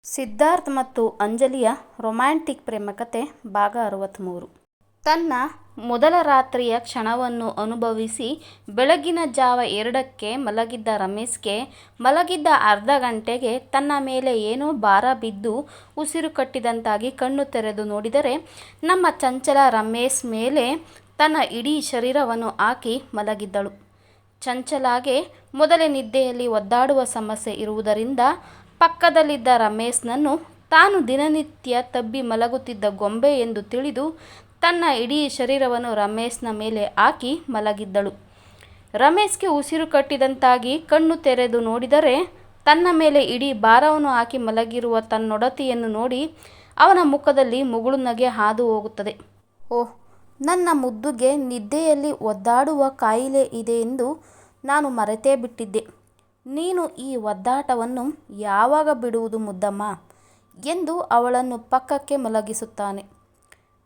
ಸಿದ್ಧಾರ್ಥ್ ಮತ್ತು ಅಂಜಲಿಯ ರೊಮ್ಯಾಂಟಿಕ್ ಪ್ರೇಮಕಥೆ ಭಾಗ 63. ತನ್ನ ಮೊದಲ ರಾತ್ರಿಯ ಕ್ಷಣವನ್ನು ಅನುಭವಿಸಿ ಬೆಳಗಿನ ಜಾವ 2ಕ್ಕೆ ಮಲಗಿದ್ದ ರಮೇಶ್ಗೆ ಮಲಗಿದ್ದ ಅರ್ಧ ಗಂಟೆಗೆ ತನ್ನ ಮೇಲೆ ಏನೋ ಭಾರ ಬಿದ್ದು ಉಸಿರು ಕಟ್ಟಿದಂತಾಗಿ ಕಣ್ಣು ತೆರೆದು ನೋಡಿದರೆ ನಮ್ಮ ಚಂಚಲ ರಮೇಶ್ ಮೇಲೆ ತನ್ನ ಇಡೀ ಶರೀರವನ್ನು ಹಾಕಿ ಮಲಗಿದ್ದಳು. ಚಂಚಲಾಗೆ ಮೊದಲೇ ನಿದ್ದೆಯಲ್ಲಿ ಒದ್ದಾಡುವ ಸಮಸ್ಯೆ ಇರುವುದರಿಂದ ಪಕ್ಕದಲ್ಲಿದ್ದ ರಮೇಶ್ನನ್ನು ತಾನು ದಿನನಿತ್ಯ ತಬ್ಬಿ ಮಲಗುತ್ತಿದ್ದ ಗೊಂಬೆ ಎಂದು ತಿಳಿದು ತನ್ನ ಇಡೀ ಶರೀರವನ್ನು ರಮೇಶ್ನ ಮೇಲೆ ಹಾಕಿ ಮಲಗಿದ್ದಳು. ರಮೇಶ್ಗೆ ಉಸಿರು ಕಟ್ಟಿದಂತಾಗಿ ಕಣ್ಣು ತೆರೆದು ನೋಡಿದರೆ ತನ್ನ ಮೇಲೆ ಇಡೀ ಭಾರವನ್ನು ಹಾಕಿ ಮಲಗಿರುವ ತನ್ನೊಡತಿಯನ್ನು ನೋಡಿ ಅವನ ಮುಖದಲ್ಲಿ ಮುಗುಳು ನಗೆ ಹಾದು ಹೋಗುತ್ತದೆ. ಓಹ್, ನನ್ನ ಮುದ್ದುಗೆ ನಿದ್ದೆಯಲ್ಲಿ ಒದ್ದಾಡುವ ಕಾಯಿಲೆ ಇದೆ ಎಂದು ನಾನು ಮರೆತೇ ಬಿಟ್ಟಿದ್ದೆ. ನೀನು ಈ ಒದ್ದಾಟವನ್ನು ಯಾವಾಗ ಬಿಡುವುದು ಮುದ್ದಮ್ಮ ಎಂದು ಅವಳನ್ನು ಪಕ್ಕಕ್ಕೆ ಮಲಗಿಸುತ್ತಾನೆ.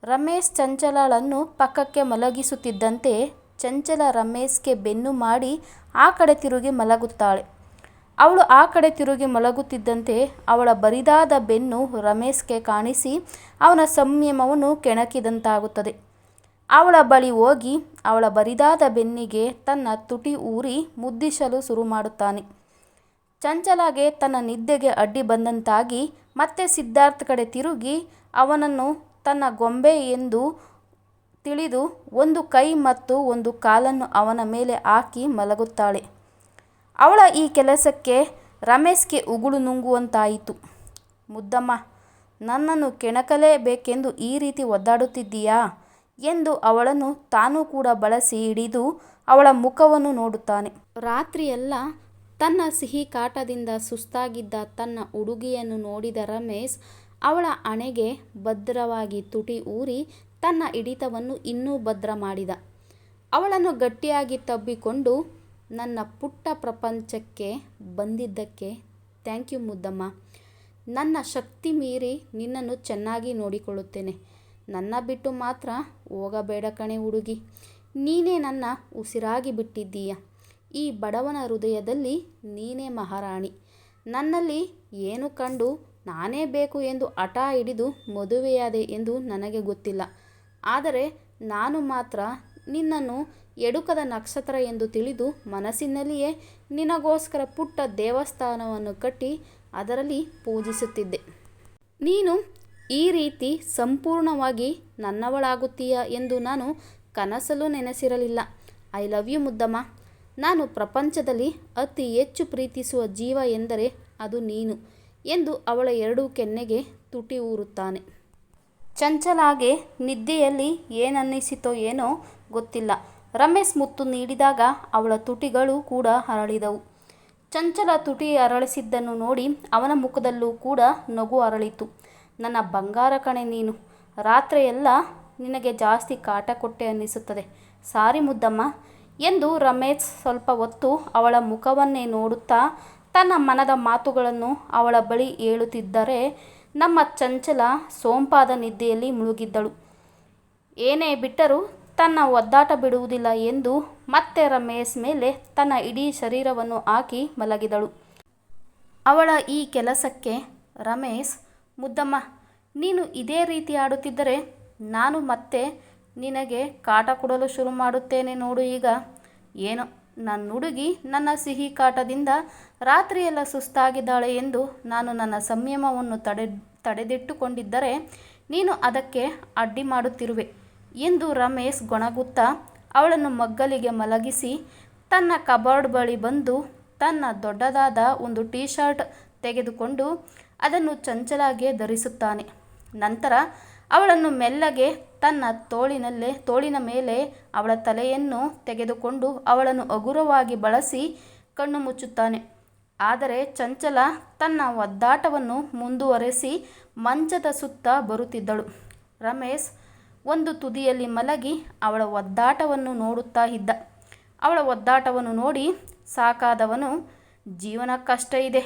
ರಮೇಶ್ ಚಂಚಲಳನ್ನು ಪಕ್ಕಕ್ಕೆ ಮಲಗಿಸುತ್ತಿದ್ದಂತೆ ಚಂಚಲ ರಮೇಶ್ಗೆ ಬೆನ್ನು ಮಾಡಿ ಆ ಕಡೆ ತಿರುಗಿ ಮಲಗುತ್ತಾಳೆ. ಅವಳು ಆ ಕಡೆ ತಿರುಗಿ ಮಲಗುತ್ತಿದ್ದಂತೆ ಅವಳ ಬರಿದಾದ ಬೆನ್ನು ರಮೇಶ್ಗೆ ಕಾಣಿಸಿ ಅವನ ಸಂಯಮವನ್ನು ಕೆಣಕಿದಂತಾಗುತ್ತದೆ. ಅವಳ ಬಳಿ ಹೋಗಿ ಅವಳ ಬರಿದಾದ ಬೆನ್ನಿಗೆ ತನ್ನ ತುಟಿ ಊರಿ ಮುದ್ದಿಸಲು ಶುರು ಮಾಡುತ್ತಾನೆ. ಚಂಚಲಾಗೆ ತನ್ನ ನಿದ್ದೆಗೆ ಅಡ್ಡಿ ಬಂದಂತಾಗಿ ಮತ್ತೆ ಸಿದ್ಧಾರ್ಥ್ ಕಡೆ ತಿರುಗಿ ಅವನನ್ನು ತನ್ನ ಗೊಂಬೆ ಎಂದು ತಿಳಿದು ಒಂದು ಕೈ ಮತ್ತು ಒಂದು ಕಾಲನ್ನು ಅವನ ಮೇಲೆ ಹಾಕಿ ಮಲಗುತ್ತಾಳೆ. ಅವಳ ಈ ಕೆಲಸಕ್ಕೆ ರಮೇಶ್ಗೆ ಉಗುಳು ನುಂಗುವಂತಾಯಿತು. ಮುದ್ದಮ್ಮ, ನನ್ನನ್ನು ಕೆಣಕಲೇಬೇಕೆಂದು ಈ ರೀತಿ ಒದ್ದಾಡುತ್ತಿದ್ದೀಯಾ ಎಂದು ಅವಳನ್ನು ತಾನೂ ಕೂಡ ಬಳಸಿ ಹಿಡಿದು ಅವಳ ಮುಖವನ್ನು ನೋಡುತ್ತಾನೆ. ರಾತ್ರಿಯೆಲ್ಲ ತನ್ನ ಸಿಹಿ ಕಾಟದಿಂದ ಸುಸ್ತಾಗಿದ್ದ ತನ್ನ ಹುಡುಗಿಯನ್ನು ನೋಡಿದ ರಮೇಶ್ ಅವಳ ಹಣೆಗೆ ಭದ್ರವಾಗಿ ತುಟಿ ಊರಿ ತನ್ನ ಹಿಡಿತವನ್ನು ಇನ್ನೂ ಭದ್ರ ಮಾಡಿದ. ಅವಳನ್ನು ಗಟ್ಟಿಯಾಗಿ ತಬ್ಬಿಕೊಂಡು, ನನ್ನ ಪುಟ್ಟ ಪ್ರಪಂಚಕ್ಕೆ ಬಂದಿದ್ದಕ್ಕೆ ಥ್ಯಾಂಕ್ ಯು ಮುದ್ದಮ್ಮ. ನನ್ನ ಶಕ್ತಿ ಮೀರಿ ನಿನ್ನನ್ನು ಚೆನ್ನಾಗಿ ನೋಡಿಕೊಳ್ಳುತ್ತೇನೆ. ನನ್ನ ಬಿಟ್ಟು ಮಾತ್ರ ಹೋಗಬೇಡ ಕಣೆ ಹುಡುಗಿ. ನೀನೇ ನನ್ನ ಉಸಿರಾಗಿ ಬಿಟ್ಟಿದ್ದೀಯ. ಈ ಬಡವನ ಹೃದಯದಲ್ಲಿ ನೀನೇ ಮಹಾರಾಣಿ. ನನ್ನಲ್ಲಿ ಏನು ಕಂಡು ನಾನೇ ಬೇಕು ಎಂದು ಹಠ ಹಿಡಿದು ಮದುವೆಯಾದೆ ಎಂದು ನನಗೆ ಗೊತ್ತಿಲ್ಲ. ಆದರೆ ನಾನು ಮಾತ್ರ ನಿನ್ನನ್ನು ಎಡುಕದ ನಕ್ಷತ್ರ ಎಂದು ತಿಳಿದು ಮನಸ್ಸಿನಲ್ಲಿಯೇ ನಿನಗೋಸ್ಕರ ಪುಟ್ಟ ದೇವಸ್ಥಾನವನ್ನು ಕಟ್ಟಿ ಅದರಲ್ಲಿ ಪೂಜಿಸುತ್ತಿದ್ದೆ. ನೀನು ಈ ರೀತಿ ಸಂಪೂರ್ಣವಾಗಿ ನನ್ನವಳಾಗುತ್ತೀಯ ಎಂದು ನಾನು ಕನಸಲ್ಲೂ ನೆನೆಸಿರಲಿಲ್ಲ. ಐ ಲವ್ ಯು ಮುದ್ದಮ್ಮ. ನಾನು ಪ್ರಪಂಚದಲ್ಲಿ ಅತಿ ಹೆಚ್ಚು ಪ್ರೀತಿಸುವ ಜೀವ ಎಂದರೆ ಅದು ನೀನು ಎಂದು ಅವಳ ಎರಡೂ ಕೆನ್ನೆಗೆ ತುಟಿ ಊರುತ್ತಾನೆ. ಚಂಚಲಾಗೆ ನಿದ್ದೆಯಲ್ಲಿ ಏನನ್ನಿಸಿತೋ ಏನೋ ಗೊತ್ತಿಲ್ಲ. ರಮೇಶ್ ಮುತ್ತು ನೀಡಿದಾಗ ಅವಳ ತುಟಿಗಳು ಕೂಡ ಅರಳಿದವು. ಚಂಚಲ ತುಟಿ ಅರಳಿಸಿದ್ದನ್ನು ನೋಡಿ ಅವನ ಮುಖದಲ್ಲೂ ಕೂಡ ನಗು ಅರಳಿತು. ನನ್ನ ಬಂಗಾರ ಕಣೆ ನೀನು. ರಾತ್ರಿಯೆಲ್ಲ ನಿನಗೆ ಜಾಸ್ತಿ ಕಾಟ ಕೊಟ್ಟೆ ಅನ್ನಿಸುತ್ತದೆ. ಸಾರಿ ಮುದ್ದಮ್ಮ ಎಂದು ರಮೇಶ್ ಸ್ವಲ್ಪ ಹೊತ್ತು ಅವಳ ಮುಖವನ್ನೇ ನೋಡುತ್ತಾ ತನ್ನ ಮನದ ಮಾತುಗಳನ್ನು ಅವಳ ಬಳಿ ಹೇಳುತ್ತಿದ್ದರೆ ನಮ್ಮ ಚಂಚಲ ಸೋಂಪಾದ ನಿದ್ದೆಯಲ್ಲಿ ಮುಳುಗಿದ್ದಳು. ಏನೇ ಬಿಟ್ಟರೂ ತನ್ನ ಒದ್ದಾಟ ಬಿಡುವುದಿಲ್ಲ ಎಂದು ಮತ್ತೆ ರಮೇಶ್ ಮೇಲೆ ತನ್ನ ಇಡೀ ಶರೀರವನ್ನು ಹಾಕಿ ಮಲಗಿದಳು. ಅವಳ ಈ ಕೆಲಸಕ್ಕೆ ರಮೇಶ್, ಮುದ್ದಮ್ಮ, ನೀನು ಇದೇ ರೀತಿ ಆಡುತ್ತಿದ್ದರೆ ನಾನು ಮತ್ತೆ ನಿನಗೆ ಕಾಟ ಕೊಡಲು ಶುರು ಮಾಡುತ್ತೇನೆ ನೋಡು ಈಗ. ಏನೋ ನನ್ನ ಹುಡುಗಿ ನನ್ನ ಸಿಹಿ ಕಾಟದಿಂದ ರಾತ್ರಿಯೆಲ್ಲ ಸುಸ್ತಾಗಿದ್ದಾಳೆ ಎಂದು ನಾನು ನನ್ನ ಸಂಯಮವನ್ನು ತಡೆದಿಟ್ಟುಕೊಂಡಿದ್ದರೆ ನೀನು ಅದಕ್ಕೆ ಅಡ್ಡಿ ಮಾಡುತ್ತಿರುವೆ ಎಂದು ರಮೇಶ್ ಗೊಣಗುತ್ತಾ ಅವಳನ್ನು ಮಗ್ಗಲಿಗೆ ಮಲಗಿಸಿ ತನ್ನ ಕಬೋರ್ಡ್ ಬಳಿ ಬಂದು ತನ್ನ ದೊಡ್ಡದಾದ ಒಂದು ಟೀ ಶರ್ಟ್ ತೆಗೆದುಕೊಂಡು ಅದನ್ನು ಚಂಚಲಾಗೆ ಧರಿಸುತ್ತಾನೆ. ನಂತರ ಅವಳನ್ನು ಮೆಲ್ಲಗೆ ತನ್ನ ತೋಳಿನ ಮೇಲೆ ಅವಳ ತಲೆಯನ್ನು ತೆಗೆದುಕೊಂಡು ಅವಳನ್ನು ಹಗುರವಾಗಿ ಬಳಸಿ ಕಣ್ಣು ಮುಚ್ಚುತ್ತಾನೆ. ಆದರೆ ಚಂಚಲ ತನ್ನ ಒದ್ದಾಟವನ್ನು ಮುಂದುವರೆಸಿ ಮಂಚದ ಸುತ್ತ ಬರುತ್ತಿದ್ದಳು. ರಮೇಶ್ ಒಂದು ತುದಿಯಲ್ಲಿ ಮಲಗಿ ಅವಳ ಒದ್ದಾಟವನ್ನು ನೋಡುತ್ತಾ ಇದ್ದ. ಅವಳ ಒದ್ದಾಟವನ್ನು ನೋಡಿ ಸಾಕಾದವನು, ಜೀವನ ಕಷ್ಟ ಇದೆ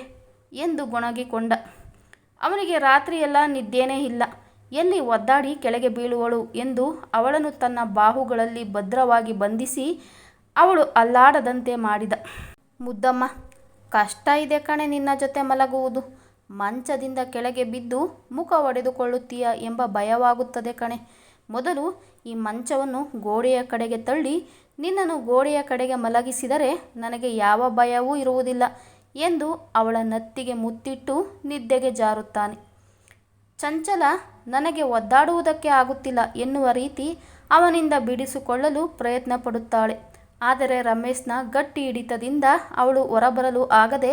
ಎಂದು ಗೊಣಗಿಕೊಂಡ. ಅವನಿಗೆ ರಾತ್ರಿಯೆಲ್ಲ ನಿದ್ದೆನೇ ಇಲ್ಲ. ಎಲ್ಲಿ ಒದ್ದಾಡಿ ಕೆಳಗೆ ಬೀಳುವಳು ಎಂದು ಅವಳನ್ನು ತನ್ನ ಬಾಹುಗಳಲ್ಲಿ ಭದ್ರವಾಗಿ ಬಂಧಿಸಿ ಅವಳು ಅಲ್ಲಾಡದಂತೆ ಮಾಡಿದ. ಮುದ್ದಮ್ಮ, ಕಷ್ಟ ಇದೆ ಕಣೆ ನಿನ್ನ ಜೊತೆ ಮಲಗುವುದು. ಮಂಚದಿಂದ ಕೆಳಗೆ ಬಿದ್ದು ಮುಖ ಒಡೆದುಕೊಳ್ಳುತ್ತೀಯ ಎಂಬ ಭಯವಾಗುತ್ತದೆ ಕಣೆ. ಮೊದಲು ಈ ಮಂಚವನ್ನು ಗೋಡೆಯ ಕಡೆಗೆ ತಳ್ಳಿ ನಿನ್ನನ್ನು ಗೋಡೆಯ ಕಡೆಗೆ ಮಲಗಿಸಿದರೆ ನನಗೆ ಯಾವ ಭಯವೂ ಇರುವುದಿಲ್ಲ ಎಂದು ಅವಳ ನತ್ತಿಗೆ ಮುತ್ತಿಟ್ಟು ನಿದ್ದೆಗೆ ಜಾರುತ್ತಾನೆ. ಚಂಚಲ ನನಗೆ ಒದ್ದಾಡುವುದಕ್ಕೆ ಆಗುತ್ತಿಲ್ಲ ಎನ್ನುವ ರೀತಿ ಅವನಿಂದ ಬಿಡಿಸಿಕೊಳ್ಳಲು ಪ್ರಯತ್ನ ಪಡುತ್ತಾಳೆ. ಆದರೆ ರಮೇಶ್ನ ಗಟ್ಟಿ ಹಿಡಿತದಿಂದ ಅವಳು ಹೊರಬರಲು ಆಗದೆ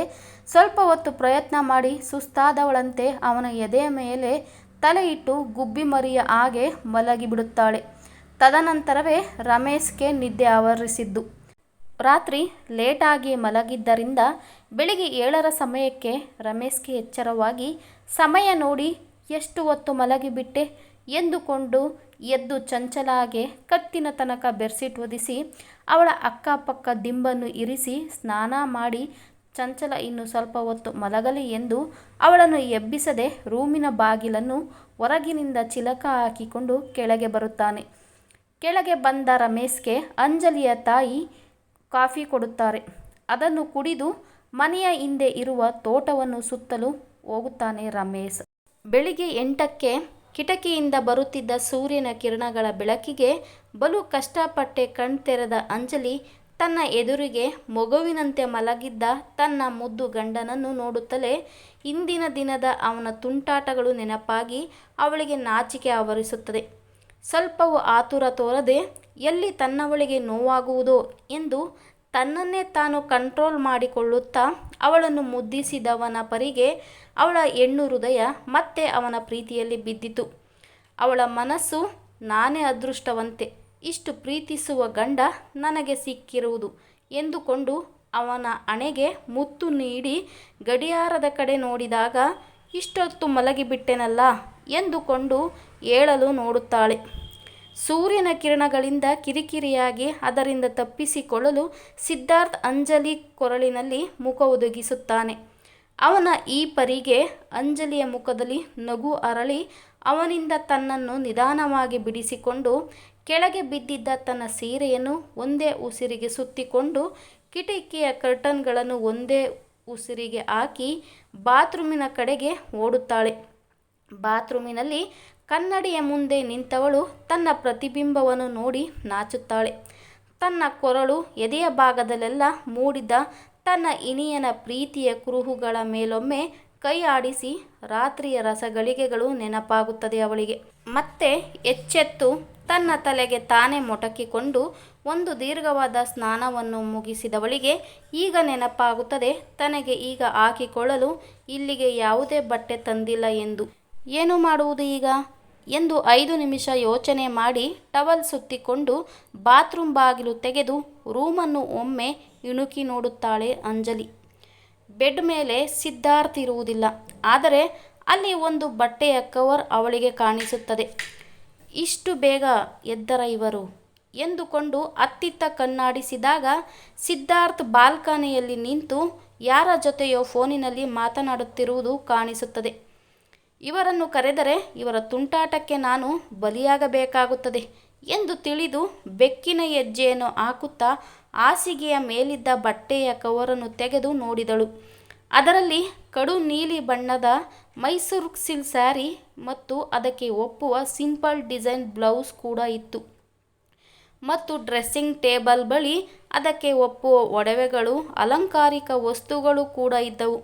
ಸ್ವಲ್ಪ ಹೊತ್ತು ಪ್ರಯತ್ನ ಮಾಡಿ ಸುಸ್ತಾದವಳಂತೆ ಅವನ ಎದೆಯ ಮೇಲೆ ತಲೆ ಇಟ್ಟು ಗುಬ್ಬಿ ಮರಿಯ ಹಾಗೆ ಮಲಗಿಬಿಡುತ್ತಾಳೆ. ತದನಂತರವೇ ರಮೇಶ್ಗೆ ನಿದ್ದೆ ಆವರಿಸಿದ್ದು. ರಾತ್ರಿ ಲೇಟಾಗಿ ಮಲಗಿದ್ದರಿಂದ ಬೆಳಿಗ್ಗೆ 7ರ ಸಮಯಕ್ಕೆ ರಮೇಶ್ಗೆ ಎಚ್ಚರವಾಗಿ ಸಮಯ ನೋಡಿ ಎಷ್ಟು ಹೊತ್ತು ಮಲಗಿಬಿಟ್ಟೆ ಎಂದುಕೊಂಡು ಎದ್ದು ಚಂಚಲಾಗೆ ಕತ್ತಿನ ತನಕ ಬೆಡ್ಶೀಟ್ ಹೊದಿಸಿ ಅವಳ ಅಕ್ಕಪಕ್ಕ ದಿಂಬನ್ನು ಇರಿಸಿ ಸ್ನಾನ ಮಾಡಿ ಚಂಚಲ ಇನ್ನು ಸ್ವಲ್ಪ ಹೊತ್ತು ಮಲಗಲಿ ಎಂದು ಅವಳನ್ನು ಎಬ್ಬಿಸದೆ ರೂಮಿನ ಬಾಗಿಲನ್ನು ಹೊರಗಿನಿಂದ ಚಿಲಕ ಹಾಕಿಕೊಂಡು ಕೆಳಗೆ ಬರುತ್ತಾನೆ. ಕೆಳಗೆ ಬಂದ ರಮೇಶ್ಗೆ ಅಂಜಲಿಯ ತಾಯಿ ಕಾಫಿ ಕೊಡುತ್ತಾರೆ. ಅದನ್ನು ಕುಡಿದು ಮನೆಯ ಹಿಂದೆ ಇರುವ ತೋಟವನ್ನು ಸುತ್ತಲು ಹೋಗುತ್ತಾನೆ ರಮೇಶ್. ಬೆಳಿಗ್ಗೆ 8ಕ್ಕೆ ಕಿಟಕಿಯಿಂದ ಬರುತ್ತಿದ್ದ ಸೂರ್ಯನ ಕಿರಣಗಳ ಬೆಳಕಿಗೆ ಬಲು ಕಷ್ಟಪಟ್ಟೆ ಕಣ್ತೆರೆದ ಅಂಜಲಿ ತನ್ನ ಎದುರಿಗೆ ಮಗುವಿನಂತೆ ಮಲಗಿದ್ದ ತನ್ನ ಮುದ್ದು ಗಂಡನನ್ನು ನೋಡುತ್ತಲೇ ಇಂದಿನ ದಿನದ ಅವನ ತುಂಟಾಟಗಳು ನೆನಪಾಗಿ ಅವಳಿಗೆ ನಾಚಿಕೆ ಆವರಿಸುತ್ತದೆ. ಸ್ವಲ್ಪವೂ ಆತುರ ತೋರದೆ ಎಲ್ಲಿ ತನ್ನವಳಿಗೆ ನೋವಾಗುವುದೋ ಎಂದು ತನ್ನನ್ನೇ ತಾನು ಕಂಟ್ರೋಲ್ ಮಾಡಿಕೊಳ್ಳುತ್ತಾ ಅವಳನ್ನು ಮುದ್ದಿಸಿದವನ ಪರಿಗೆ ಅವಳ ಹೆಣ್ಣು ಹೃದಯ ಮತ್ತೆ ಅವನ ಪ್ರೀತಿಯಲ್ಲಿ ಬಿದ್ದಿತು. ಅವಳ ಮನಸ್ಸು ನಾನೇ ಅದೃಷ್ಟವಂತೆ, ಇಷ್ಟು ಪ್ರೀತಿಸುವ ಗಂಡ ನನಗೆ ಸಿಕ್ಕಿರುವುದು ಎಂದುಕೊಂಡು ಅವನ ಹಣೆಗೆ ಮುತ್ತು ನೀಡಿ ಗಡಿಯಾರದ ಕಡೆ ನೋಡಿದಾಗ ಇಷ್ಟೊತ್ತು ಮಲಗಿಬಿಟ್ಟೆನಲ್ಲ ಎಂದುಕೊಂಡು ಏಳಲು ನೋಡುತ್ತಾಳೆ. ಸೂರ್ಯನ ಕಿರಣಗಳಿಂದ ಕಿರಿಕಿರಿಯಾಗಿ ಅದರಿಂದ ತಪ್ಪಿಸಿಕೊಳ್ಳಲು ಸಿದ್ಧಾರ್ಥ್ ಅಂಜಲಿ ಕೊರಳಿನಲ್ಲಿ ಮುಖ ಒದಗಿಸುತ್ತಾನೆ. ಅವನ ಈ ಪರಿಗೆ ಅಂಜಲಿಯ ಮುಖದಲ್ಲಿ ನಗು ಅರಳಿ ಅವನಿಂದ ತನ್ನನ್ನು ನಿಧಾನವಾಗಿ ಬಿಡಿಸಿಕೊಂಡು ಕೆಳಗೆ ಬಿದ್ದಿದ್ದ ತನ್ನ ಸೀರೆಯನ್ನು ಒಂದೇ ಉಸಿರಿಗೆ ಸುತ್ತಿಕೊಂಡು ಕಿಟಕಿಯ ಕರ್ಟನ್ಗಳನ್ನು ಒಂದೇ ಉಸಿರಿಗೆ ಹಾಕಿ ಬಾತ್ರೂಮಿನ ಕಡೆಗೆ ಓಡುತ್ತಾಳೆ. ಬಾತ್ರೂಮಿನಲ್ಲಿ ಕನ್ನಡಿಯ ಮುಂದೆ ನಿಂತವಳು ತನ್ನ ಪ್ರತಿಬಿಂಬವನ್ನು ನೋಡಿ ನಾಚುತ್ತಾಳೆ. ತನ್ನ ಕೊರಳು ಎದೆಯ ಭಾಗದಲ್ಲೆಲ್ಲ ಮೂಡಿದ ತನ್ನ ಇನಿಯನ ಪ್ರೀತಿಯ ಕುರುಹುಗಳ ಮೇಲೊಮ್ಮೆ ಕೈ ಆಡಿಸಿ ರಾತ್ರಿಯ ರಸಗಳಿಗೆಗಳು ನೆನಪಾಗುತ್ತದೆ ಅವಳಿಗೆ. ಮತ್ತೆ ಎಚ್ಚೆತ್ತು ತನ್ನ ತಲೆಗೆ ತಾನೇ ಮೊಟಕಿಕೊಂಡು ಒಂದು ದೀರ್ಘವಾದ ಸ್ನಾನವನ್ನು ಮುಗಿಸಿದವಳಿಗೆ ಈಗ ನೆನಪಾಗುತ್ತದೆ ತನಗೆ ಈಗ ಹಾಕಿಕೊಳ್ಳಲು ಇಲ್ಲಿಗೆ ಯಾವುದೇ ಬಟ್ಟೆ ತಂದಿಲ್ಲ ಎಂದು. ಏನು ಮಾಡುವುದು ಈಗ ಎಂದು 5 ನಿಮಿಷ ಯೋಚನೆ ಮಾಡಿ ಟವಲ್ ಸುತ್ತಿಕೊಂಡು ಬಾತ್ರೂಮ್ ಬಾಗಿಲು ತೆಗೆದು ರೂಮನ್ನು ಒಮ್ಮೆ ಇಣುಕಿ ನೋಡುತ್ತಾಳೆ ಅಂಜಲಿ. ಬೆಡ್ ಮೇಲೆ ಸಿದ್ಧಾರ್ಥ್ ಇರುವುದಿಲ್ಲ, ಆದರೆ ಅಲ್ಲಿ ಒಂದು ಬಟ್ಟೆಯ ಕವರ್ ಅವಳಿಗೆ ಕಾಣಿಸುತ್ತದೆ. ಇಷ್ಟು ಬೇಗ ಎದ್ದರ ಇವರು ಎಂದುಕೊಂಡು ಅತ್ತಿತ್ತ ಕಣ್ಣಾಡಿಸಿದಾಗ ಸಿದ್ಧಾರ್ಥ್ ಬಾಲ್ಕನಿಯಲ್ಲಿ ನಿಂತು ಯಾರ ಜೊತೆಯೋ ಫೋನಿನಲ್ಲಿ ಮಾತನಾಡುತ್ತಿರುವುದು ಕಾಣಿಸುತ್ತದೆ. ಇವರನ್ನು ಕರೆದರೆ ಇವರ ತುಂಟಾಟಕ್ಕೆ ನಾನು ಬಲಿಯಾಗಬೇಕಾಗುತ್ತದೆ ಎಂದು ತಿಳಿದು ಬೆಕ್ಕಿನ ಹೆಜ್ಜೆಯನ್ನು ಹಾಕುತ್ತಾ ಹಾಸಿಗೆಯ ಮೇಲಿದ್ದ ಬಟ್ಟೆಯ ಕವರನ್ನು ತೆಗೆದು ನೋಡಿದಳು. ಅದರಲ್ಲಿ ಕಡು ನೀಲಿ ಬಣ್ಣದ ಮೈಸೂರು ಸಿಲ್ಕ್ ಸ್ಯಾರಿ ಮತ್ತು ಅದಕ್ಕೆ ಒಪ್ಪುವ ಸಿಂಪಲ್ ಡಿಸೈನ್ ಬ್ಲೌಸ್ ಕೂಡ ಇತ್ತು. ಮತ್ತು ಡ್ರೆಸ್ಸಿಂಗ್ ಟೇಬಲ್ ಬಳಿ ಅದಕ್ಕೆ ಒಪ್ಪುವ ಒಡವೆಗಳು, ಅಲಂಕಾರಿಕ ವಸ್ತುಗಳು ಕೂಡ ಇದ್ದವು.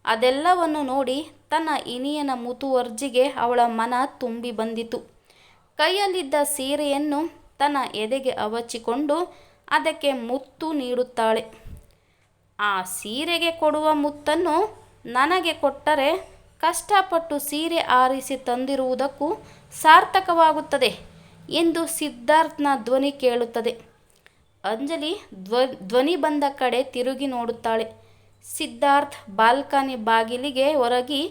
ಅದೆಲ್ಲವನ್ನು ನೋಡಿ ತನ್ನ ಇನಿಯನ ಮುತುವರ್ಜಿಗೆ ಅವಳ ಮನ ತುಂಬಿ ಬಂದಿತು. ಕೈಯಲ್ಲಿದ್ದ ಸೀರೆಯನ್ನು ತನ್ನ ಎದೆಗೆ ಅವಚಿಕೊಂಡು ಅದಕ್ಕೆ ಮುತ್ತು ನೀಡುತ್ತಾಳೆ. ಆ ಸೀರೆಗೆ ಕೊಡುವ ಮುತ್ತನ್ನು ನನಗೆ ಕೊಟ್ಟರೆ ಕಷ್ಟಪಟ್ಟು ಸೀರೆ ಆರಿಸಿ ತಂದಿರುವುದಕ್ಕೂ ಸಾರ್ಥಕವಾಗುತ್ತದೆ ಎಂದು ಸಿದ್ಧಾರ್ಥ್ನ ಧ್ವನಿ ಕೇಳುತ್ತದೆ. ಅಂಜಲಿ ಧ್ವನಿ ಬಂದ ಕಡೆ ತಿರುಗಿ ನೋಡುತ್ತಾಳೆ. ಸಿದ್ಧಾರ್ಥ್ ಬಾಲ್ಕನಿ ಬಾಗಿಲಿಗೆ ಹೊರಗಿ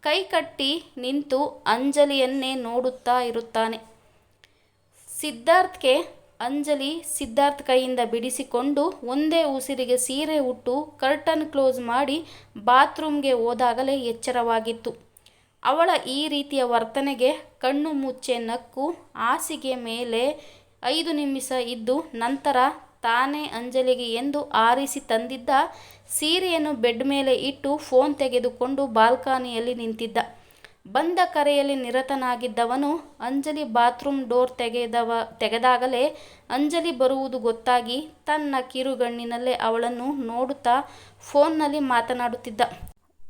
ಕೈಕಟ್ಟಿ ನಿಂತು ಅಂಜಲಿಯನ್ನೇ ನೋಡುತ್ತಾ ಇರುತ್ತಾನೆ. ಅಂಜಲಿ ಸಿದ್ಧಾರ್ಥ್ ಕೈಯಿಂದ ಬಿಡಿಸಿಕೊಂಡು ಒಂದೇ ಉಸಿರಿಗೆ ಸೀರೆ ಉಟ್ಟು ಕರ್ಟನ್ ಕ್ಲೋಸ್ ಮಾಡಿ ಬಾತ್ರೂಮ್ಗೆ ಹೋದಾಗಲೇ ಎಚ್ಚರವಾಗಿತ್ತು. ಅವಳ ಈ ರೀತಿಯ ವರ್ತನೆಗೆ ಕಣ್ಣು ಮುಚ್ಚೆ ನಕ್ಕು ಹಾಸಿಗೆ ಮೇಲೆ 5 ನಿಮಿಷ ಇದ್ದು ನಂತರ ತಾನೇ ಅಂಜಲಿಗೆ ಎಂದು ಆರಿಸಿ ತಂದಿದ್ದ ಸೀರೆಯನ್ನು ಬೆಡ್ ಮೇಲೆ ಇಟ್ಟು ಫೋನ್ ತೆಗೆದುಕೊಂಡು ಬಾಲ್ಕನಿಯಲ್ಲಿ ನಿಂತಿದ್ದ. ಬಂದ ಕರೆಯಲ್ಲಿ ನಿರತನಾಗಿದ್ದವನು ಅಂಜಲಿ ಬಾತ್ರೂಮ್ ಡೋರ್ ತೆಗೆದಾಗಲೇ ಅಂಜಲಿ ಬರುವುದು ಗೊತ್ತಾಗಿ ತನ್ನ ಕಿರುಗಣ್ಣಿನಲ್ಲೇ ಅವಳನ್ನು ನೋಡುತ್ತಾ ಫೋನ್ನಲ್ಲಿ ಮಾತನಾಡುತ್ತಿದ್ದ.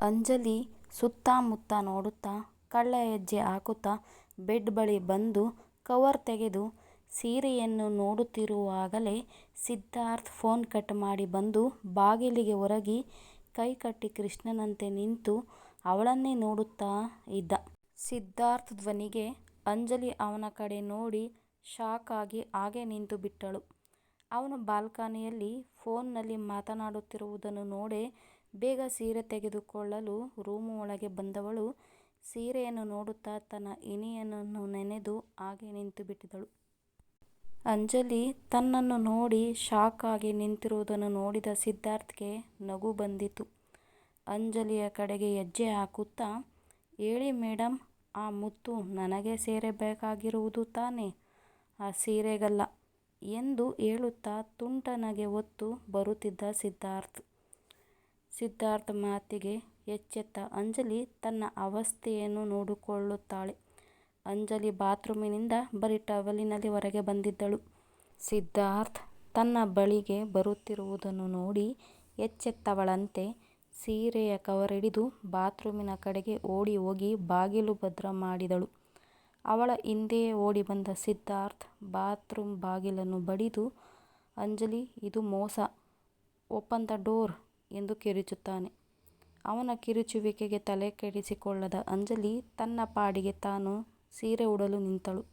ಅಂಜಲಿ ಸುತ್ತಮುತ್ತ ನೋಡುತ್ತಾ ಕಳ್ಳ ಹೆಜ್ಜೆ ಹಾಕುತ್ತಾ ಬೆಡ್ ಬಳಿ ಬಂದು ಕವರ್ ತೆಗೆದು ಸೀರೆಯನ್ನು ನೋಡುತ್ತಿರುವಾಗಲೇ ಸಿದ್ಧಾರ್ಥ್ ಫೋನ್ ಕಟ್ ಮಾಡಿ ಬಂದು ಬಾಗಿಲಿಗೆ ಒರಗಿ ಕೈಕಟ್ಟಿ ಕೃಷ್ಣನಂತೆ ನಿಂತು ಅವಳನ್ನೇ ನೋಡುತ್ತಾ ಇದ್ದ. ಸಿದ್ಧಾರ್ಥ್ ಧ್ವನಿಗೆ ಅಂಜಲಿ ಅವನ ಕಡೆ ನೋಡಿ ಶಾಕ್ ಆಗಿ ಹಾಗೆ ನಿಂತು ಬಿಟ್ಟಳು. ಅವನು ಬಾಲ್ಕನಿಯಲ್ಲಿ ಫೋನ್ನಲ್ಲಿ ಮಾತನಾಡುತ್ತಿರುವುದನ್ನು ನೋಡೇ ಬೇಗ ಸೀರೆ ತೆಗೆದುಕೊಳ್ಳಲು ರೂಮು ಒಳಗೆ ಬಂದವಳು ಸೀರೆಯನ್ನು ನೋಡುತ್ತಾ ತನ್ನ ಇನಿಯನ್ನು ನೆನೆದು ಹಾಗೆ ನಿಂತು ಬಿಟ್ಟಿದ್ದಳು. ಅಂಜಲಿ ತನ್ನನ್ನು ನೋಡಿ ಶಾಕ್ ಆಗಿ ನಿಂತಿರುವುದನ್ನು ನೋಡಿದ ಸಿದ್ಧಾರ್ಥ್ಗೆ ನಗು ಬಂದಿತು. ಅಂಜಲಿಯ ಕಡೆಗೆ ಹೆಜ್ಜೆ ಹಾಕುತ್ತಾ, ಹೇಳಿ ಮೇಡಮ್, ಆ ಮುತ್ತು ನನಗೆ ಸೇರಬೇಕಾಗಿರುವುದು ತಾನೇ, ಆ ಸೀರೆಗಲ್ಲ ಎಂದು ಹೇಳುತ್ತಾ ತುಂಟನಗೆ ಹೊತ್ತು ಬರುತ್ತಿದ್ದ ಸಿದ್ಧಾರ್ಥ್ ಮಾತಿಗೆ ಎಚ್ಚೆತ್ತ ಅಂಜಲಿ ತನ್ನ ಅವಸ್ಥೆಯನ್ನು ನೋಡಿಕೊಳ್ಳುತ್ತಾಳೆ. ಅಂಜಲಿ ಬಾತ್ರೂಮಿನಿಂದ ಬರೀ ಟವಲಿನಲ್ಲಿ ಹೊರಗೆ ಬಂದಿದ್ದಳು. ಸಿದ್ಧಾರ್ಥ್ ತನ್ನ ಬಳಿಗೆ ಬರುತ್ತಿರುವುದನ್ನು ನೋಡಿ ಎಚ್ಚೆತ್ತವಳಂತೆ ಸೀರೆಯ ಕವರ್ ಹಿಡಿದು ಬಾತ್ರೂಮಿನ ಕಡೆಗೆ ಓಡಿ ಹೋಗಿ ಬಾಗಿಲು ಭದ್ರ ಮಾಡಿದಳು. ಅವಳ ಹಿಂದೆಯೇ ಓಡಿ ಬಂದ ಸಿದ್ಧಾರ್ಥ್ ಬಾತ್ರೂಮ್ ಬಾಗಿಲನ್ನು ಬಡಿದು, ಅಂಜಲಿ, ಇದು ಮೋಸ, ಓಪನ್ ದ ಡೋರ್ ಎಂದು ಕಿರುಚುತ್ತಾನೆ. ಅವನ ಕಿರುಚುವಿಕೆಗೆ ತಲೆ ಕೆಡಿಸಿಕೊಳ್ಳದ ಅಂಜಲಿ ತನ್ನ ಪಾಡಿಗೆ ತಾನು ಸೀರೆ ಉಡಲು ನಿಂತಳು.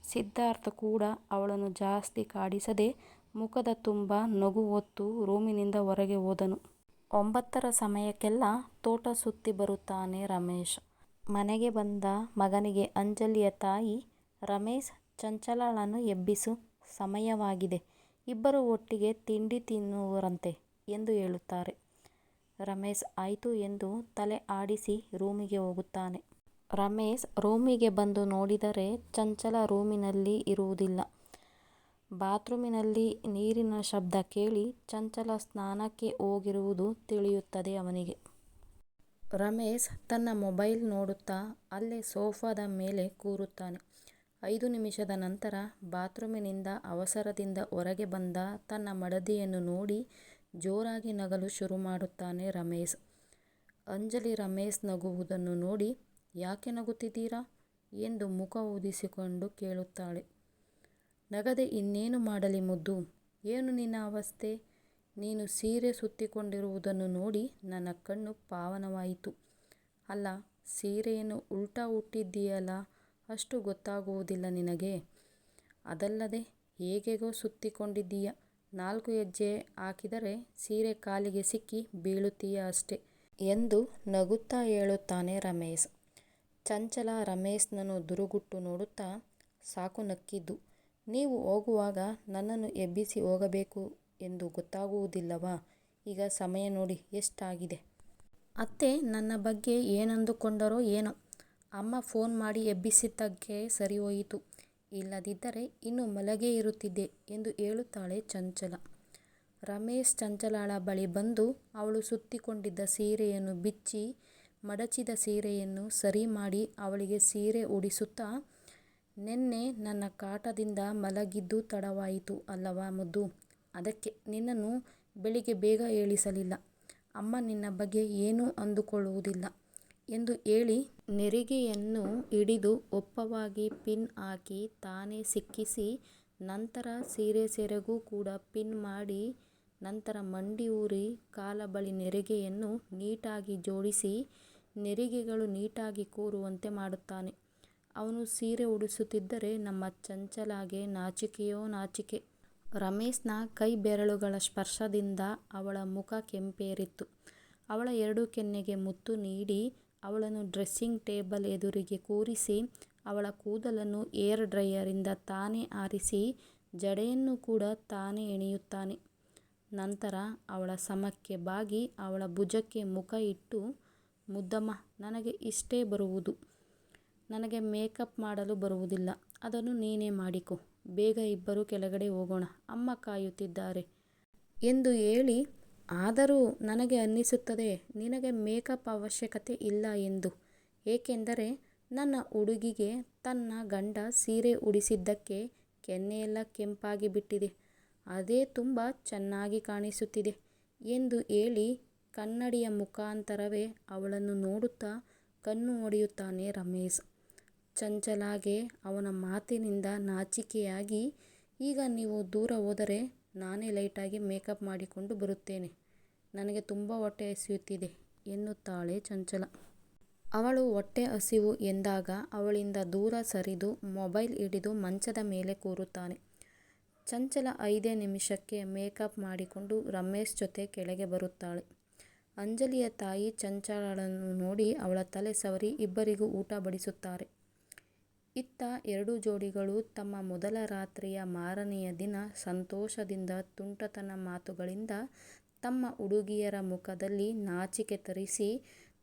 ಸಿದ್ಧಾರ್ಥ್ ಕೂಡ ಅವಳನ್ನು ಜಾಸ್ತಿ ಕಾಡಿಸದೆ ಮುಖದ ತುಂಬ ನಗು ಹೊತ್ತು ರೂಮಿನಿಂದ ಹೊರಗೆ ಹೋದನು. 9ರ ಸಮಯಕ್ಕೆಲ್ಲ ತೋಟ ಸುತ್ತಿ ಬರುತ್ತಾನೆ ರಮೇಶ್. ಮನೆಗೆ ಬಂದ ಮಗನಿಗೆ ಅಂಜಲಿಯ ತಾಯಿ, ರಮೇಶ್, ಚಂಚಲಳನ್ನು ಎಬ್ಬಿಸು, ಸಮಯವಾಗಿದೆ, ಇಬ್ಬರು ಒಟ್ಟಿಗೆ ತಿಂಡಿ ತಿನ್ನುವರಂತೆ ಎಂದು ಹೇಳುತ್ತಾರೆ. ರಮೇಶ್ ಆಯಿತು ಎಂದು ತಲೆ ಆಡಿಸಿ ರೂಮಿಗೆ ಹೋಗುತ್ತಾನೆ. ರಮೇಶ್ ರೂಮಿಗೆ ಬಂದು ನೋಡಿದರೆ ಚಂಚಲ ರೂಮಿನಲ್ಲಿ ಇರುವುದಿಲ್ಲ. ಬಾತ್ರೂಮಿನಲ್ಲಿ ನೀರಿನ ಶಬ್ದ ಕೇಳಿ ಚಂಚಲ ಸ್ನಾನಕ್ಕೆ ಹೋಗಿರುವುದು ತಿಳಿಯುತ್ತದೆ ಅವನಿಗೆ. ರಮೇಶ್ ತನ್ನ ಮೊಬೈಲ್ ನೋಡುತ್ತಾ ಅಲ್ಲೇ ಸೋಫಾದ ಮೇಲೆ ಕೂರುತ್ತಾನೆ. 5 ನಿಮಿಷದ ನಂತರ ಬಾತ್ರೂಮಿನಿಂದ ಅವಸರದಿಂದ ಹೊರಗೆ ಬಂದ ತನ್ನ ಮಡದಿಯನ್ನು ನೋಡಿ ಜೋರಾಗಿ ನಗಲು ಶುರು ಮಾಡುತ್ತಾನೆ ರಮೇಶ್. ಅಂಜಲಿ ರಮೇಶ್ ನಗುವುದನ್ನು ನೋಡಿ, ಯಾಕೆ ನಗುತ್ತಿದ್ದೀರಾ ಎಂದು ಮುಖ ಊದಿಸಿಕೊಂಡು ಕೇಳುತ್ತಾಳೆ. ನಗದೆ ಇನ್ನೇನು ಮಾಡಲಿ ಮುದ್ದು, ಏನು ನಿನ್ನ ಅವಸ್ಥೆ, ನೀನು ಸೀರೆ ಸುತ್ತಿಕೊಂಡಿರುವುದನ್ನು ನೋಡಿ ನನ್ನ ಕಣ್ಣು ಪಾವನವಾಯಿತು. ಅಲ್ಲ, ಸೀರೆಯನ್ನು ಉಲ್ಟಾ ಉಟ್ಟಿದ್ದೀಯಲ್ಲ, ಅಷ್ಟು ಗೊತ್ತಾಗುವುದಿಲ್ಲ ನಿನಗೆ. ಅದಲ್ಲದೆ ಹೇಗೇಗೋ ಸುತ್ತಿಕೊಂಡಿದ್ದೀಯ, 4 ಹೆಜ್ಜೆ ಹಾಕಿದರೆ ಸೀರೆ ಕಾಲಿಗೆ ಸಿಕ್ಕಿ ಬೀಳುತ್ತೀಯ ಅಷ್ಟೆ ಎಂದು ನಗುತ್ತಾ ಹೇಳುತ್ತಾನೆ ರಮೇಶ್. ಚಂಚಲ ರಮೇಶ್ನನ್ನು ದುರುಗುಟ್ಟು ನೋಡುತ್ತಾ, ಸಾಕು ನಕ್ಕಿದ್ದು, ನೀವು ಹೋಗುವಾಗ ನನ್ನನ್ನು ಎಬ್ಬಿಸಿ ಹೋಗಬೇಕು ಎಂದು ಗೊತ್ತಾಗುವುದಿಲ್ಲವಾ, ಈಗ ಸಮಯ ನೋಡಿ ಎಷ್ಟಾಗಿದೆ. ಅತ್ತೆ ನನ್ನ ಬಗ್ಗೆ ಏನಂದುಕೊಂಡರೋ ಏನೋ, ಅಮ್ಮ ಫೋನ್ ಮಾಡಿ ಎಬ್ಬಿಸಿದ್ದಕ್ಕೆ ಸರಿ ಹೋಯಿತು, ಇಲ್ಲದಿದ್ದರೆ ಇನ್ನೂ ಮಲಗೇ ಇರುತ್ತಿದ್ದೆ ಎಂದು ಹೇಳುತ್ತಾಳೆ ಚಂಚಲ. ರಮೇಶ್ ಚಂಚಲಳ ಬಳಿ ಬಂದು ಅವಳು ಸುತ್ತಿಕೊಂಡಿದ್ದ ಸೀರೆಯನ್ನು ಬಿಚ್ಚಿ ಮಡಚಿದ ಸೀರೆಯನ್ನು ಸರಿ ಮಾಡಿ ಅವಳಿಗೆ ಸೀರೆ ಉಡಿಸುತ್ತಾ, ನೆನ್ನೆ ನನ್ನ ಕಾಟದಿಂದ ಮಲಗಿದ್ದು ತಡವಾಯಿತು ಅಲ್ಲವಾ ಮುದ್ದು, ಅದಕ್ಕೆ ನಿನ್ನನ್ನು ಬೆಳಿಗ್ಗೆ ಬೇಗ ಏಳಿಸಲಿಲ್ಲ, ಅಮ್ಮ ನಿನ್ನ ಬಗ್ಗೆ ಏನೂ ಅಂದುಕೊಳ್ಳುವುದಿಲ್ಲ ಎಂದು ಹೇಳಿ ನೆರಿಗೆಯನ್ನು ಹಿಡಿದು ಒಪ್ಪವಾಗಿ ಪಿನ್ ಹಾಕಿ ತಾನೇ ಸಿಕ್ಕಿಸಿ, ನಂತರ ಸೀರೆ ಸೆರಗೂ ಕೂಡ ಪಿನ್ ಮಾಡಿ, ನಂತರ ಮಂಡಿ ಊರಿ ಕಾಲ ಬಳಿ ನೆರಿಗೆಯನ್ನು ನೀಟಾಗಿ ಜೋಡಿಸಿ ನೆರಿಗೆಗಳು ನೀಟಾಗಿ ಕೂರುವಂತೆ ಮಾಡುತ್ತಾನೆ. ಅವನು ಸೀರೆ ಉಡಿಸುತ್ತಿದ್ದರೆ ನಮ್ಮ ಚಂಚಲಾಗೆ ನಾಚಿಕೆಯೋ ನಾಚಿಕೆ. ರಮೇಶ್ನ ಕೈ ಬೆರಳುಗಳ ಸ್ಪರ್ಶದಿಂದ ಅವಳ ಮುಖ ಕೆಂಪೇರಿತ್ತು. ಅವಳ 2 ಕೆನ್ನೆಗೆ ಮುತ್ತು ನೀಡಿ ಅವಳನ್ನು ಡ್ರೆಸ್ಸಿಂಗ್ ಟೇಬಲ್ ಎದುರಿಗೆ ಕೂರಿಸಿ ಅವಳ ಕೂದಲನ್ನು ಹೇರ್ ಡ್ರೈಯರಿಂದ ತಾನೇ ಆರಿಸಿ ಜಡೆಯನ್ನು ಕೂಡ ತಾನೇ ಎಳೆಯುತ್ತಾನೆ. ನಂತರ ಅವಳ ಸಮಕ್ಕೆ ಬಾಗಿ ಅವಳ ಭುಜಕ್ಕೆ ಮುಖ ಇಟ್ಟು, ಮುದ್ದಮ್ಮ, ನನಗೆ ಇಷ್ಟೇ ಬರುವುದು, ನನಗೆ ಮೇಕಪ್ ಮಾಡಲು ಬರುವುದಿಲ್ಲ, ಅದನ್ನು ನೀನೇ ಮಾಡಿಕೊ ಬೇಗ ಇಬ್ಬರು ಕೆಳಗಡೆ ಹೋಗೋಣ, ಅಮ್ಮ ಕಾಯುತ್ತಿದ್ದಾರೆ ಎಂದು ಹೇಳಿ, ಆದರೂ ನನಗೆ ಅನ್ನಿಸುತ್ತದೆ ನಿನಗೆ ಮೇಕಪ್ ಅವಶ್ಯಕತೆ ಇಲ್ಲ ಎಂದು. ಏಕೆಂದರೆ ನನ್ನ ಹುಡುಗಿಗೆ ತನ್ನ ಗಂಡ ಸೀರೆ ಉಡಿಸಿದ್ದಕ್ಕೆ ಕೆನ್ನೆಯೆಲ್ಲ ಕೆಂಪಾಗಿ ಬಿಟ್ಟಿದೆ. ಅದೇ ತುಂಬ ಚೆನ್ನಾಗಿ ಕಾಣಿಸುತ್ತಿದೆ ಎಂದು ಹೇಳಿ ಕನ್ನಡಿಯ ಮುಖಾಂತರವೇ ಅವಳನ್ನು ನೋಡುತ್ತಾ ಕಣ್ಣು ಹೊಡೆಯುತ್ತಾನೆ ರಮೇಶ್. ಚಂಚಲಾಗೆ ಅವನ ಮಾತಿನಿಂದ ನಾಚಿಕೆಯಾಗಿ, ಈಗ ನೀವು ದೂರ ಹೋದರೆ ನಾನೇ ಲೈಟಾಗಿ ಮೇಕಪ್ ಮಾಡಿಕೊಂಡು ಬರುತ್ತೇನೆ, ನನಗೆ ತುಂಬ ಹೊಟ್ಟೆ ಹಸಿಯುತ್ತಿದೆ ಎನ್ನುತ್ತಾಳೆ ಚಂಚಲ. ಅವಳು ಹೊಟ್ಟೆ ಹಸಿವು ಎಂದಾಗ ಅವಳಿಂದ ದೂರ ಸರಿದು ಮೊಬೈಲ್ ಹಿಡಿದು ಮಂಚದ ಮೇಲೆ ಕೂರುತ್ತಾನೆ. ಚಂಚಲ 5 ನಿಮಿಷಕ್ಕೆ ಮೇಕಪ್ ಮಾಡಿಕೊಂಡು ರಮೇಶ್ ಜೊತೆ ಕೆಳಗೆ ಬರುತ್ತಾಳೆ. ಅಂಜಲಿಯ ತಾಯಿ ಚಂಚಲಳನ್ನು ನೋಡಿ ಅವಳ ತಲೆ ಸವರಿ ಇಬ್ಬರಿಗೂ ಊಟ ಬಡಿಸುತ್ತಾರೆ. ಇತ್ತ ಎರಡೂ ಜೋಡಿಗಳು ತಮ್ಮ ಮೊದಲ ರಾತ್ರಿಯ ಮಾರನೆಯ ದಿನ ಸಂತೋಷದಿಂದ ತುಂಟತನ ಮಾತುಗಳಿಂದ ತಮ್ಮ ಹುಡುಗಿಯರ ಮುಖದಲ್ಲಿ ನಾಚಿಕೆ ತರಿಸಿ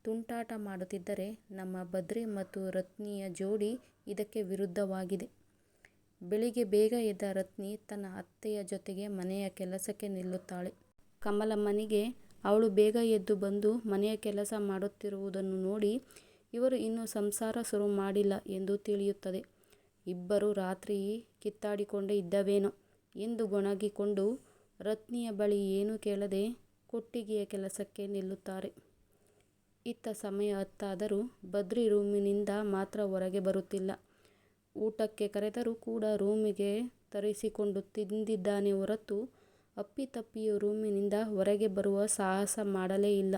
ತುಂಟಾಟ ಮಾಡುತ್ತಿದ್ದರೆ, ನಮ್ಮ ಬದ್ರಿ ಮತ್ತು ರತ್ನಿಯ ಜೋಡಿ ಇದಕ್ಕೆ ವಿರುದ್ಧವಾಗಿದೆ. ಬೆಳಿಗ್ಗೆ ಬೇಗ ಎದ್ದ ರತ್ನಿ ತನ್ನ ಅತ್ತೆಯ ಜೊತೆಗೆ ಮನೆಯ ಕೆಲಸಕ್ಕೆ ನಿಲ್ಲುತ್ತಾಳೆ. ಕಮಲಮ್ಮನಿಗೆ ಅವಳು ಬೇಗ ಎದ್ದು ಬಂದು ಮನೆಯ ಕೆಲಸ ಮಾಡುತ್ತಿರುವುದನ್ನು ನೋಡಿ ಇವರು ಇನ್ನೂ ಸಂಸಾರ ಶುರು ಮಾಡಿಲ್ಲ ಎಂದು ತಿಳಿಯುತ್ತದೆ. ಇಬ್ಬರು ರಾತ್ರಿ ಕಿತ್ತಾಡಿಕೊಂಡೇ ಇದ್ದವೇನೋ ಎಂದು ಗೊಣಗಿಕೊಂಡು ರತ್ನಿಯ ಬಳಿ ಏನೂ ಕೇಳದೆ ಕೊಟ್ಟಿಗೆಯ ಕೆಲಸಕ್ಕೆ ನಿಲ್ಲುತ್ತಾರೆ. ಇತ್ತ ಸಮಯ 10 ಆದರೂ ಬದ್ರಿ ರೂಮಿನಿಂದ ಮಾತ್ರ ಹೊರಗೆ ಬರುತ್ತಿಲ್ಲ. ಊಟಕ್ಕೆ ಕರೆದರೂ ಕೂಡ ರೂಮಿಗೆ ತರಿಸಿಕೊಂಡು ತಿಂದಿದ್ದಾನೆ ಹೊರತು ಅಪ್ಪಿತಪ್ಪಿಯೂ ರೂಮಿನಿಂದ ಹೊರಗೆ ಬರುವ ಸಾಹಸ ಮಾಡಲೇ ಇಲ್ಲ.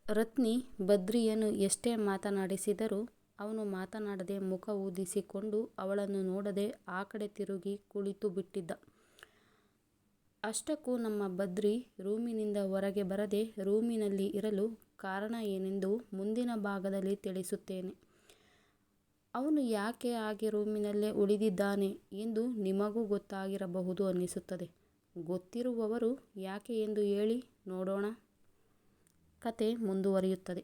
ರತ್ನಿ ಬದ್ರಿಯನ್ನು ಎಷ್ಟೇ ಮಾತನಾಡಿಸಿದರೂ ಅವನು ಮಾತನಾಡದೆ ಮುಖ ಊದಿಸಿಕೊಂಡು ಅವಳನ್ನು ನೋಡದೆ ಆ ಕಡೆ ತಿರುಗಿ ಕುಳಿತು ಬಿಟ್ಟಿದ್ದ. ಅಷ್ಟಕ್ಕೂ ನಮ್ಮ ಬದ್ರಿ ರೂಮಿನಿಂದ ಹೊರಗೆ ಬರದೆ ರೂಮಿನಲ್ಲಿ ಇರಲು ಕಾರಣ ಏನೆಂದು ಮುಂದಿನ ಭಾಗದಲ್ಲಿ ತಿಳಿಸುತ್ತೇನೆ. ಅವನು ಯಾಕೆ ಹಾಗೆ ರೂಮಿನಲ್ಲೇ ಉಳಿದಿದ್ದಾನೆ ಎಂದು ನಿಮಗೂ ಗೊತ್ತಾಗಿರಬಹುದು ಅನ್ನಿಸುತ್ತದೆ. ಗೊತ್ತಿರುವವರು ಯಾಕೆ ಎಂದು ಹೇಳಿ ನೋಡೋಣ. ಕತೆ ಮುಂದುವರಿಯುತ್ತದೆ.